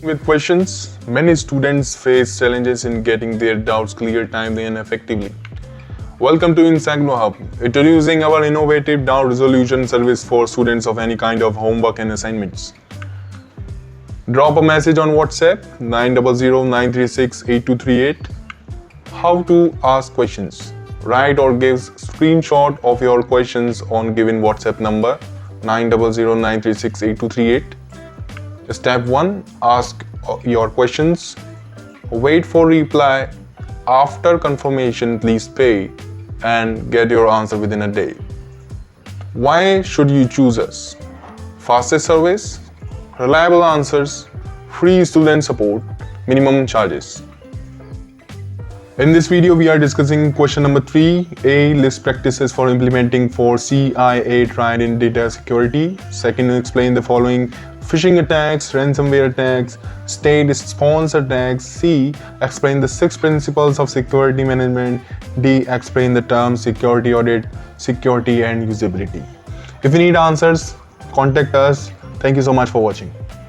With questions, many students face challenges in getting their doubts cleared timely and effectively. Welcome to IGNOU Hub, introducing our innovative doubt resolution service for students of any kind of homework and assignments. Drop a message on WhatsApp 900-936-8238. How to ask questions. Write or give screenshot of your questions on given WhatsApp number 900-936-8238. Step 1. Ask your questions. Wait for reply. After confirmation, please pay and get your answer within a day. Why should you choose us? Fastest service, reliable answers, free student support, minimum charges. In this video, we are discussing question number 3, list practices for implementing for CIA triad in data security. Second, explain the following: phishing attacks, ransomware attacks, state-sponsored attacks. C, explain the 6 principles of security management. D, explain the terms security audit, security and usability. If you need answers, contact us. Thank you so much for watching.